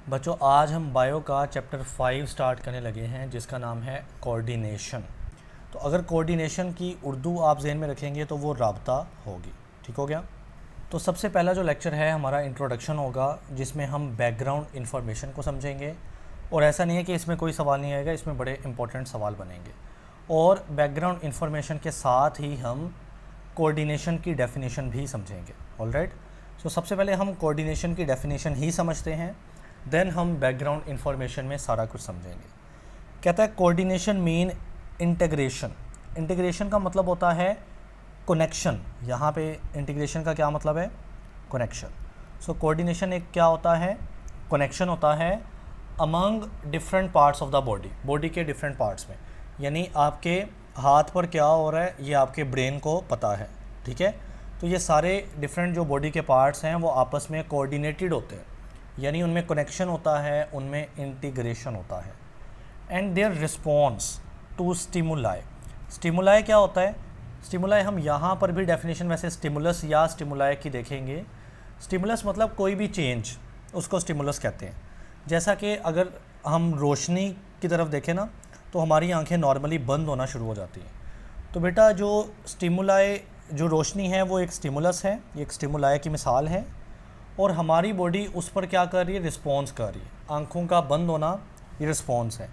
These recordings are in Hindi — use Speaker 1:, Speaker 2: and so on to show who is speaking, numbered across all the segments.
Speaker 1: बच्चों आज हम बायो का चैप्टर 5 स्टार्ट करने लगे हैं जिसका नाम है कोऑर्डिनेशन। तो अगर कोऑर्डिनेशन की उर्दू आप ज़हन में रखेंगे तो वो राब्ता होगी। ठीक हो गया। तो सबसे पहला जो लेक्चर है हमारा इंट्रोडक्शन होगा जिसमें हम बैकग्राउंड इन्फॉर्मेशन को समझेंगे। और ऐसा नहीं है कि इसमें कोई सवाल नहीं आएगा, इसमें बड़े इंपॉर्टेंट सवाल बनेंगे। और बैकग्राउंड इन्फॉर्मेशन के साथ ही हम कोऑर्डिनेशन की डेफिनेशन भी समझेंगे। ऑलराइट। सो सबसे पहले हम कोऑर्डिनेशन की डेफिनेशन ही समझते हैं, देन हम बैकग्राउंड इन्फॉर्मेशन में सारा कुछ समझेंगे। कहता है कोऑर्डिनेशन मीन इंटीग्रेशन। इंटीग्रेशन का मतलब होता है कनेक्शन। यहाँ पे इंटीग्रेशन का क्या मतलब है? कनेक्शन। सो कोऑर्डिनेशन एक क्या होता है? कनेक्शन होता है among different parts of the body, body के डिफरेंट पार्ट्स में। यानी आपके हाथ पर क्या हो रहा है ये आपके ब्रेन को पता है। ठीक है। तो ये सारे डिफरेंट जो बॉडी के पार्ट्स हैं वो आपस में कोऑर्डिनेटेड होते हैं, यानी उनमें कनेक्शन होता है, उनमें इंटीग्रेशन होता है। And their response to stimuli. Stimuli क्या होता है? स्टिमुलाई हम यहाँ पर भी डेफिनेशन वैसे स्टिमुलस या स्टिमुलाई की देखेंगे। स्टिमुलस मतलब कोई भी चेंज, उसको स्टिमुलस कहते हैं। जैसा कि अगर हम रोशनी की तरफ देखें ना तो हमारी आंखें नॉर्मली बंद होना शुरू हो जाती हैं। तो बेटा जो स्टिमुलाई, जो रोशनी है वो एक स्टिमुलस है, ये एक स्टिमुलाई की मिसाल है। और हमारी बॉडी उस पर क्या कर रही है? रिस्पॉन्स कर रही है। आंखों का बंद होना ये रिस्पॉन्स है।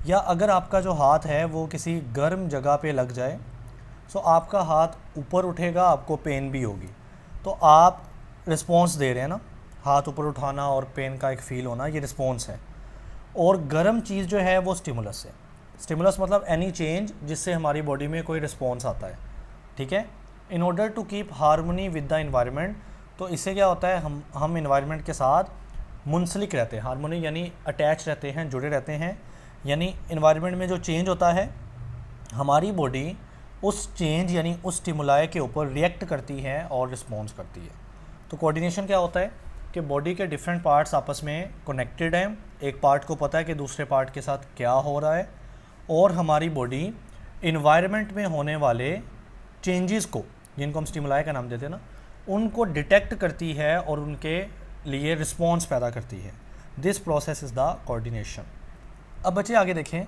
Speaker 1: या अगर आपका जो हाथ है वो किसी गर्म जगह पे लग जाए तो आपका हाथ ऊपर उठेगा, आपको पेन भी होगी। तो आप रिस्पॉन्स दे रहे हैं ना, हाथ ऊपर उठाना और पेन का एक फ़ील होना, ये रिस्पॉन्स है। और गर्म चीज़ जो है वो स्टिमुलस है। स्टिमुलस मतलब एनी चेंज जिससे हमारी बॉडी में कोई रिस्पॉन्स आता है। ठीक है। In order to keep harmony with the environment, तो इससे क्या होता है हम इन्वायरमेंट के साथ मुंसलिक रहते हैं। हारमोनी यानी अटैच रहते हैं, जुड़े रहते हैं। यानी इन्वायरमेंट में जो चेंज होता है हमारी बॉडी उस चेंज यानी उस स्टिमुलाई के ऊपर रिएक्ट करती है और रिस्पॉन्स करती है। तो कोऑर्डिनेशन क्या होता है कि बॉडी के डिफरेंट पार्ट्स आपस में कनेक्टेड हैं। एक पार्ट को पता है कि दूसरे पार्ट के साथ क्या हो रहा है, और हमारी बॉडी इन्वायरमेंट में होने वाले चेंजेस को, जिनको हम स्टिमुलाई का नाम देते हैं ना, उनको डिटेक्ट करती है और उनके लिए रिस्पॉन्स पैदा करती है। This process is the coordination. अब बच्चे आगे देखें,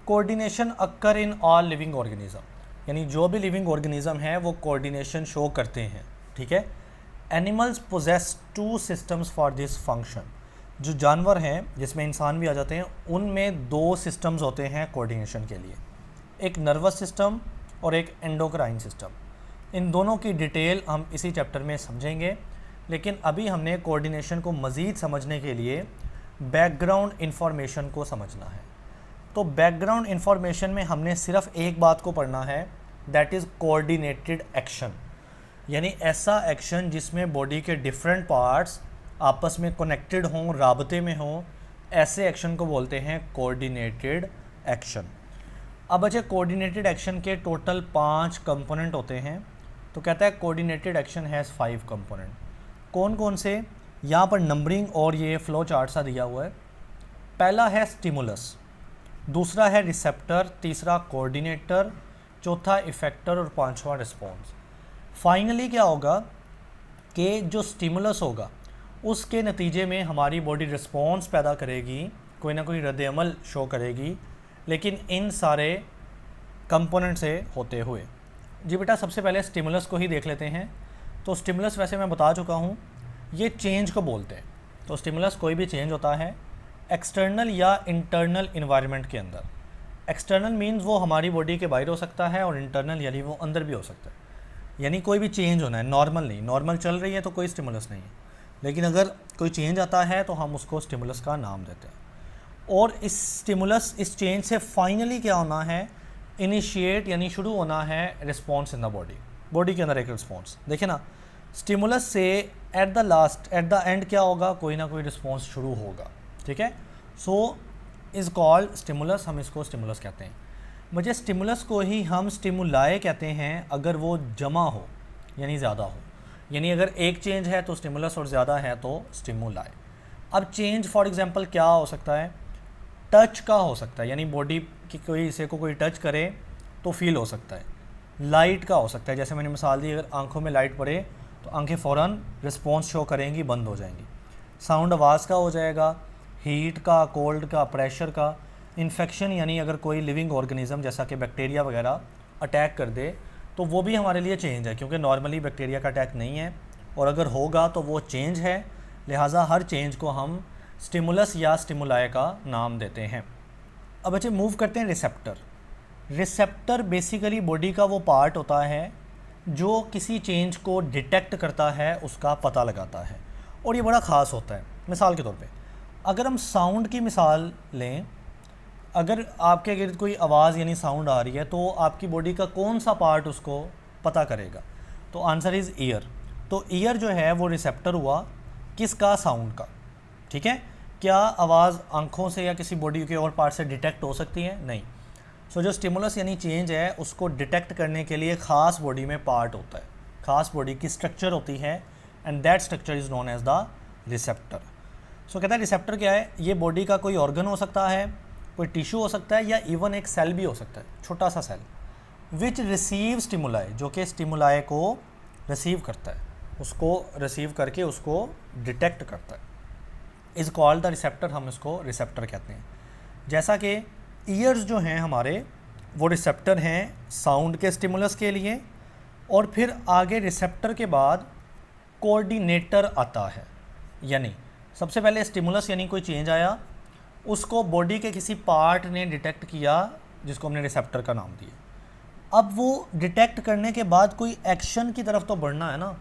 Speaker 1: coordination occur in all living organism, यानी जो भी लिविंग ऑर्गेनिज्म है वो कोऑर्डिनेशन शो करते हैं। ठीक है। Animals possess 2 systems for this function. जो जानवर हैं जिसमें इंसान भी आ जाते हैं उनमें 2 सिस्टम्स होते हैं कोऑर्डिनेशन के लिए, एक नर्वस सिस्टम और एक एंडोक्राइन सिस्टम। इन दोनों की डिटेल हम इसी चैप्टर में समझेंगे, लेकिन अभी हमने कोऑर्डिनेशन को मज़ीद समझने के लिए बैकग्राउंड इन्फॉर्मेशन को समझना है। तो बैकग्राउंड इन्फॉर्मेशन में हमने सिर्फ एक बात को पढ़ना है, दैट इज़ कोऑर्डिनेटेड एक्शन। यानी ऐसा एक्शन जिसमें बॉडी के डिफरेंट पार्ट्स आपस में कनेक्टेड हों, राबते में हों, ऐसे एक्शन को बोलते हैं कोऑर्डिनेटेड एक्शन। अब बच्चे कोऑर्डिनेटेड एक्शन के टोटल 5 कंपोनेंट होते हैं। तो कहता है कोऑर्डिनेटेड एक्शन हैज़ 5 कंपोनेंट। कौन कौन से? यहाँ पर नंबरिंग और ये फ्लो चार्ट सा दिया हुआ है। पहला है स्टिमुलस, दूसरा है रिसेप्टर, तीसरा कोऑर्डिनेटर, चौथा इफेक्टर और पांचवा रिस्पॉन्स। फाइनली क्या होगा कि जो स्टिमुलस होगा उसके नतीजे में हमारी बॉडी रिस्पॉन्स पैदा करेगी, कोई ना कोई रद्द-ए-अमल शो करेगी, लेकिन इन सारे कंपोनेंट से होते हुए। जी बेटा सबसे पहले स्टिमुलस को ही देख लेते हैं। तो स्टिमुलस वैसे मैं बता चुका हूँ, ये चेंज को बोलते हैं। तो स्टिमुलस कोई भी चेंज होता है एक्सटर्नल या इंटरनल इन्वायरमेंट के अंदर। एक्सटर्नल मीन्स वो हमारी बॉडी के बाहर हो सकता है, और इंटरनल यानी वो अंदर भी हो सकता है। यानी कोई भी चेंज होना है, नॉर्मल नहीं। नॉर्मल चल रही है तो कोई स्टिमुलस नहीं है, लेकिन अगर कोई चेंज आता है तो हम उसको स्टिमुलस का नाम देते हैं। और इस स्टिमुलस, इस चेंज से फाइनली क्या होना है? इनिशिएट यानी शुरू होना है response in the body, body के अंदर एक रिस्पॉन्स। देखिए ना, स्टिमुलस से at the last, at the end क्या होगा? कोई ना कोई रिस्पॉन्स शुरू होगा। ठीक है। सो इज़ कॉल्ड स्टिमुलस, हम इसको स्टिमुलस कहते हैं। मुझे स्टिमुलस को ही हम स्टिमुलाई कहते हैं अगर वो जमा हो यानी ज़्यादा हो। यानी अगर एक चेंज है तो स्टिमुलस और ज़्यादा है तो स्टिमुलाई। अब चेंज फॉर एग्जांपल क्या हो सकता है? टच का हो सकता है, यानी बॉडी की कोई हिस्से को कोई टच करे तो फील हो सकता है। लाइट का हो सकता है, जैसे मैंने मिसाल दी, अगर आंखों में लाइट पड़े तो आंखें फ़ौरन रिस्पॉन्स शो करेंगी, बंद हो जाएंगी। साउंड आवाज़ का हो जाएगा, हीट का, कोल्ड का, प्रेशर का, इन्फेक्शन यानी अगर कोई लिविंग ऑर्गेनिज्म जैसा कि बैक्टीरिया वगैरह अटैक कर दे तो वो भी हमारे लिए चेंज है, क्योंकि नॉर्मली बैक्टीरिया का अटैक नहीं है, और अगर होगा तो वो चेंज है, लिहाजा हर चेंज को हम स्टिमुलस या स्टिमुलाई का नाम देते हैं। अब बच्चे मूव करते हैं रिसेप्टर। रिसेप्टर बेसिकली बॉडी का वो पार्ट होता है जो किसी चेंज को डिटेक्ट करता है, उसका पता लगाता है, और ये बड़ा ख़ास होता है। मिसाल के तौर पे अगर हम साउंड की मिसाल लें, अगर आपके गिर्द कोई आवाज़ यानी साउंड आ रही है तो आपकी बॉडी का कौन सा पार्ट उसको पता करेगा? तो आंसर इज़ ईयर। तो ईयर जो है वो रिसेप्टर हुआ किसका? साउंड का। ठीक है, क्या आवाज़ आँखों से या किसी बॉडी के और पार्ट से डिटेक्ट हो सकती है? नहीं। सो जो स्टिमुलस यानी चेंज है उसको डिटेक्ट करने के लिए ख़ास बॉडी में पार्ट होता है, ख़ास बॉडी की स्ट्रक्चर होती है, and that structure is known as the receptor. So कहता है रिसेप्टर क्या है? ये बॉडी का कोई ऑर्गन हो सकता है, कोई टिश्यू हो सकता है, या इवन एक सेल भी हो सकता है, छोटा सा सेल, विच रिसीव स्टिमुलाई, जो कि स्टिमुलाई को रिसीव करता है, उसको रिसीव करके उसको डिटेक्ट करता है, इज़ कॉल्ड द रिसेप्टर। हम इसको रिसेप्टर कहते हैं। जैसा कि ईयर्स जो हैं हमारे वो रिसेप्टर हैं साउंड के स्टिमुलस के लिए, और फिर आगे रिसेप्टर के बाद कोऑर्डिनेटर आता है, यानी सबसे पहले स्टिमुलस यानी कोई चेंज आया, उसको बॉडी के किसी पार्ट ने डिटेक्ट किया जिसको हमने रिसेप्टर का नाम दिया। अब वो डिटेक्ट करने के बाद कोई एक्शन की तरफ तो बढ़ना है ना।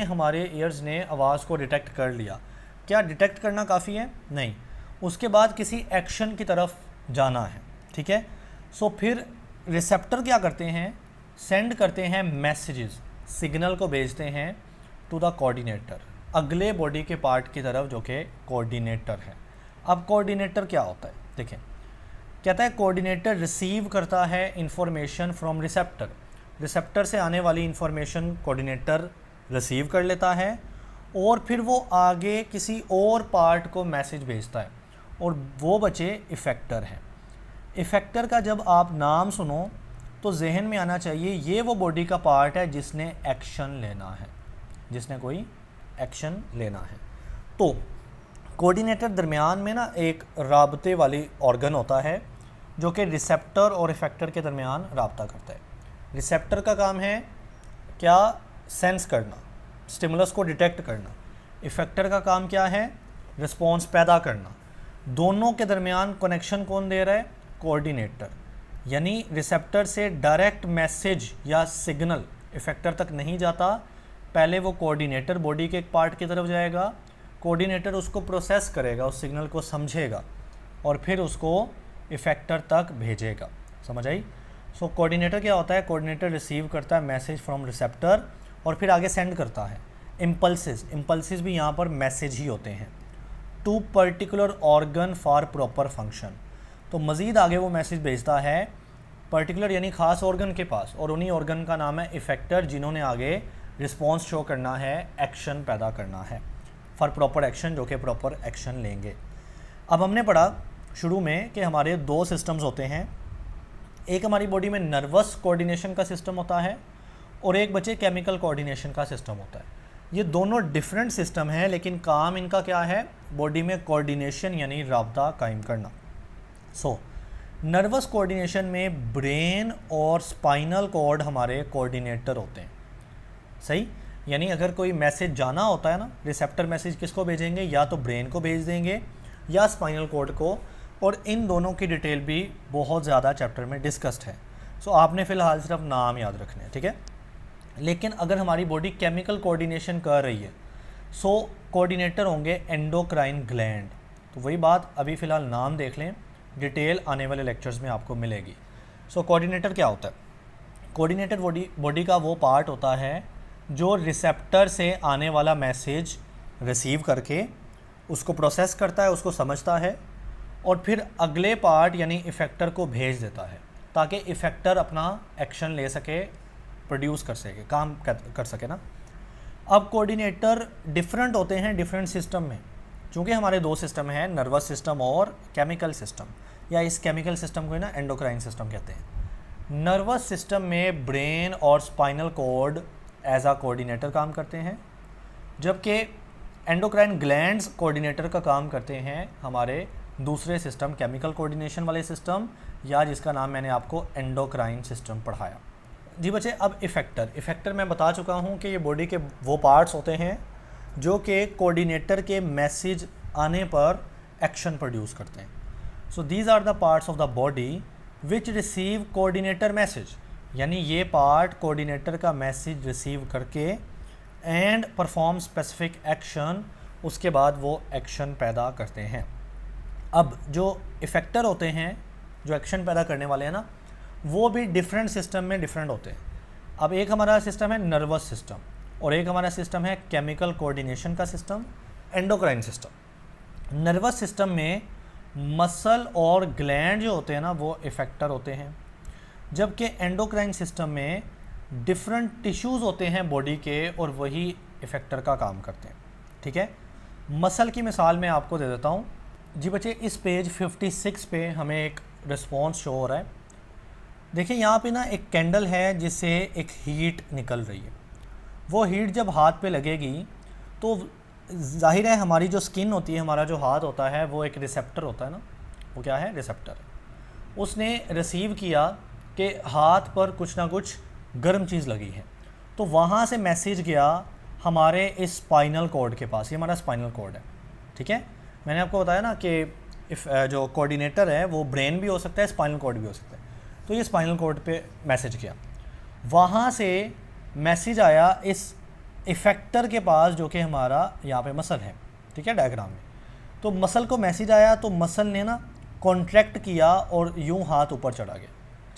Speaker 1: हमारे ईयर्स ने आवाज़ को डिटेक्ट कर लिया, क्या डिटेक्ट करना काफ़ी है? नहीं, उसके बाद किसी एक्शन की तरफ जाना है। ठीक है, सो फिर रिसेप्टर क्या करते हैं? सेंड करते हैं मैसेजेस, सिग्नल को भेजते हैं टू द कोऑर्डिनेटर, अगले बॉडी के पार्ट की तरफ जो कि कोऑर्डिनेटर है। अब कोऑर्डिनेटर क्या होता है? देखें, कहता है कोऑर्डिनेटर रिसीव करता है इंफॉर्मेशन फ्रॉम रिसेप्टर। रिसेप्टर से आने वाली इंफॉर्मेशन कोऑर्डिनेटर रिसीव कर लेता है, और फिर वो आगे किसी और पार्ट को मैसेज भेजता है, और वो बचे इफ़ेक्टर हैं। इफ़ेक्टर का जब आप नाम सुनो तो जहन में आना चाहिए ये वो बॉडी का पार्ट है जिसने एक्शन लेना है, जिसने कोई एक्शन लेना है। तो कोऑर्डिनेटर दरमियान में ना एक राबते वाली ऑर्गन होता है जो कि रिसेप्टर और इफ़ेक्टर के दरमियान राब्ता करता है। रिसेप्टर का काम है क्या? सेंस करना, स्टिमुलस को डिटेक्ट करना। इफ़ेक्टर का काम क्या है? रिस्पॉन्स पैदा करना। दोनों के दरमियान कनेक्शन कौन दे रहा है? कोऑर्डिनेटर। यानी रिसेप्टर से डायरेक्ट मैसेज या सिग्नल इफ़ेक्टर तक नहीं जाता, पहले वो कोऑर्डिनेटर बॉडी के एक पार्ट की तरफ जाएगा, कोऑर्डिनेटर उसको प्रोसेस करेगा, उस सिग्नल को समझेगा, और फिर उसको इफ़ेक्टर तक भेजेगा। समझ आई? सो कोऑर्डिनेटर क्या होता है? कोऑर्डिनेटर रिसीव करता है मैसेज फ्रॉम रिसेप्टर और फिर आगे सेंड करता है इम्पल्सिस भी यहाँ पर मैसेज ही होते हैं, to particular organ for proper function. तो मज़ीद आगे वो मैसेज भेजता है पर्टिकुलर यानी ख़ास ऑर्गन के पास, और उन्हीं ऑर्गन का नाम है इफ़ेक्टर, जिन्होंने आगे रिस्पॉन्स शो करना है, एक्शन पैदा करना है, फॉर प्रॉपर एक्शन, जो कि प्रॉपर एक्शन लेंगे। अब हमने पढ़ा शुरू में कि हमारे दो सिस्टम्स होते हैं, एक हमारी बॉडी में नर्वस कोऑर्डिनेशन का सिस्टम होता है और एक बचे केमिकल कोऑर्डिनेशन का सिस्टम होता है। ये दोनों डिफरेंट सिस्टम हैं, लेकिन काम इनका क्या है? बॉडी में कोऑर्डिनेशन यानी राब्ता कायम करना। सो नर्वस कोऑर्डिनेशन में ब्रेन और स्पाइनल कॉर्ड हमारे कोऑर्डिनेटर होते हैं। सही, यानी अगर कोई मैसेज जाना होता है ना, रिसेप्टर मैसेज किसको भेजेंगे? या तो ब्रेन को भेज देंगे या स्पाइनल कॉर्ड को, और इन दोनों की डिटेल भी बहुत ज़्यादा चैप्टर में डिस्कस्ड है। सो आपने फ़िलहाल सिर्फ नाम याद रखने हैं, ठीक है। लेकिन अगर हमारी बॉडी केमिकल कोऑर्डिनेशन कर रही है, सो कोऑर्डिनेटर होंगे एंडोक्राइन ग्लैंड। तो वही बात, अभी फ़िलहाल नाम देख लें, डिटेल आने वाले लेक्चर्स में आपको मिलेगी। सो कोऑर्डिनेटर क्या होता है? कोऑर्डिनेटर बॉडी का वो पार्ट होता है जो रिसेप्टर से आने वाला मैसेज रिसीव करके उसको प्रोसेस करता है, उसको समझता है, और फिर अगले पार्ट यानी इफ़ेक्टर को भेज देता है, ताकि इफ़ेक्टर अपना एक्शन ले सके, प्रोड्यूस कर सके, काम कर सके ना। अब कोऑर्डिनेटर डिफरेंट होते हैं डिफरेंट सिस्टम में, चूँकि हमारे दो सिस्टम हैं, नर्वस सिस्टम और केमिकल सिस्टम, या इस केमिकल सिस्टम को ना एंडोक्राइन सिस्टम कहते हैं। नर्वस सिस्टम में ब्रेन और स्पाइनल कॉर्ड एज आ कोऑर्डिनेटर काम करते हैं, जबकि एंडोक्राइन ग्लैंड्स कोऑर्डिनेटर का काम करते हैं हमारे दूसरे सिस्टम, केमिकल कोऑर्डिनेशन वाले सिस्टम, या जिसका नाम मैंने आपको एंडोक्राइन सिस्टम पढ़ाया। जी बच्चे, अब इफ़ेक्टर मैं बता चुका हूँ कि ये बॉडी के वो पार्ट्स होते हैं जो कि कोऑर्डिनेटर के मैसेज आने पर एक्शन प्रोड्यूस करते हैं। So these are the parts of the body which receive coordinator message, यानी ये पार्ट कोऑर्डिनेटर का मैसेज रिसीव करके एंड परफॉर्म स्पेसिफिक एक्शन, उसके बाद वो एक्शन पैदा करते हैं। अब जो इफ़ेक्टर होते हैं, जो एक्शन पैदा करने वाले हैं ना, वो भी डिफरेंट सिस्टम में डिफरेंट होते हैं। अब एक हमारा सिस्टम है नर्वस सिस्टम और एक हमारा सिस्टम है केमिकल कोऑर्डिनेशन का system, endocrine system. Nervous system में मसल और ग्लैंड जो होते हैं ना वो इफ़ेक्टर होते हैं, जबकि एंडोक्राइन सिस्टम में डिफरेंट टिश्यूज़ होते हैं बॉडी के और वही इफ़ेक्टर का काम करते हैं। ठीक है, मसल की मिसाल मैं आपको दे देता हूँ। जी बच्चे, इस पेज 56 पे हमें एक रिस्पॉन्स शो हो रहा है। देखिए यहाँ पे ना एक कैंडल है जिससे एक हीट निकल रही है। वो हीट जब हाथ पे लगेगी तो जाहिर है हमारी जो स्किन होती है, हमारा जो हाथ होता है, वो एक रिसेप्टर होता है ना, वो क्या है, रिसेप्टर। उसने रिसीव किया कि हाथ पर कुछ ना कुछ गर्म चीज़ लगी है, तो वहाँ से मैसेज गया हमारे इस स्पाइनल कॉर्ड के पास। ये हमारा स्पाइनल कॉर्ड है। ठीक है, मैंने आपको बताया ना कि जो कोऑर्डिनेटर है वो ब्रेन भी हो सकता है, स्पाइनल कॉर्ड भी हो सकता है। तो ये स्पाइनल कॉर्ड पे मैसेज गया, वहाँ से मैसेज आया इस इफ़ेक्टर के पास जो कि हमारा यहाँ पे मसल है। ठीक है, डायग्राम में तो मसल को मैसेज आया, तो मसल ने ना कॉन्ट्रैक्ट किया और यूँ हाथ ऊपर चला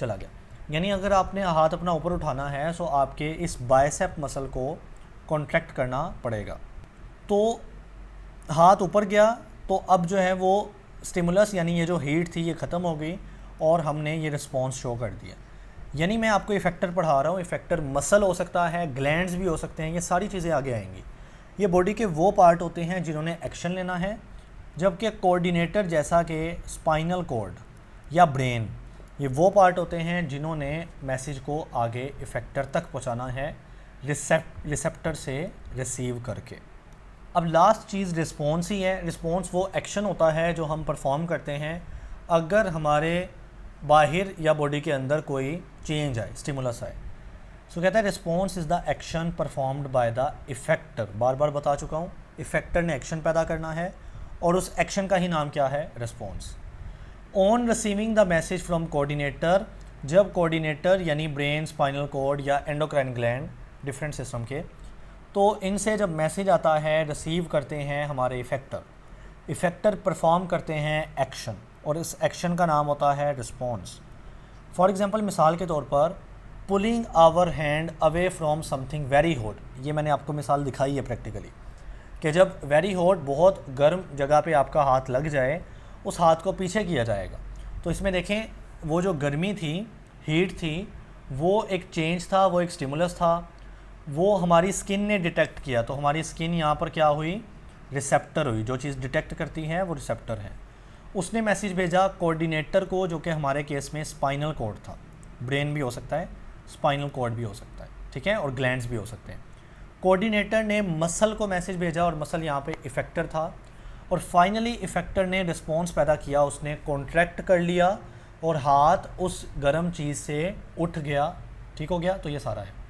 Speaker 1: गया। यानी अगर आपने हाथ अपना ऊपर उठाना है तो आपके इस बाइसेप मसल को कॉन्ट्रैक्ट करना पड़ेगा। तो हाथ ऊपर गया, तो अब जो है वो स्टिमुलस यानी ये जो हीट थी ये ख़त्म हो गई और हमने ये रिस्पॉन्स शो कर दिया। यानी मैं आपको इफ़ेक्टर पढ़ा रहा हूँ, इफ़ेक्टर मसल हो सकता है, ग्लैंड्स भी हो सकते हैं, ये सारी चीज़ें आगे आएंगी। ये बॉडी के वो पार्ट होते हैं जिन्होंने एक्शन लेना है, जबकि कोऑर्डिनेटर जैसा कि स्पाइनल कॉर्ड या ब्रेन, ये वो पार्ट होते हैं जिन्होंने मैसेज को आगे इफ़ेक्टर तक पहुँचाना है रिसेप्टर से रिसीव करके। अब लास्ट चीज़ रिस्पॉन्स ही है। रिस्पॉन्स वो एक्शन होता है जो हम परफॉर्म करते हैं अगर हमारे बाहर या बॉडी के अंदर कोई चेंज आए, स्टिमुलस आए। सो कहता है response is the action performed by the effector. बार बार बता चुका हूँ, इफ़ेक्टर ने एक्शन पैदा करना है और उस एक्शन का ही नाम क्या है, response. On receiving the message from coordinator, जब कोऑर्डिनेटर यानी ब्रेन, स्पाइनल कॉर्ड या एंडोक्राइन ग्लैंड, डिफरेंट सिस्टम के, तो इनसे जब मैसेज आता है रिसीव करते हैं हमारे इफ़ेक्टर परफॉर्म करते हैं एक्शन और इस एक्शन का नाम होता है रिस्पॉन्स। फॉर एग्जांपल, मिसाल के तौर पर pulling our hand away from something very hot. ये मैंने आपको मिसाल दिखाई है प्रैक्टिकली कि जब वेरी हॉट, बहुत गर्म जगह पे आपका हाथ लग जाए, उस हाथ को पीछे किया जाएगा। तो इसमें देखें वो जो गर्मी थी, हीट थी, वो एक चेंज था, वो एक स्टिमुलस था, वो हमारी स्किन ने डिटेक्ट किया। तो हमारी स्किन यहाँ पर क्या हुई, रिसेप्टर हुई। जो चीज़ डिटेक्ट करती है वो रिसेप्टर है। उसने मैसेज भेजा कोऑर्डिनेटर को, जो कि हमारे केस में स्पाइनल कॉर्ड था। ब्रेन भी हो सकता है, स्पाइनल कॉर्ड भी हो सकता है, ठीक है, और ग्लैंड्स भी हो सकते हैं। कोऑर्डिनेटर ने मसल को मैसेज भेजा और मसल यहाँ पे इफ़ेक्टर था, और फाइनली इफ़ेक्टर ने रिस्पॉन्स पैदा किया, उसने कॉन्ट्रैक्ट कर लिया और हाथ उस गर्म चीज़ से उठ गया। ठीक हो गया, तो ये सारा है।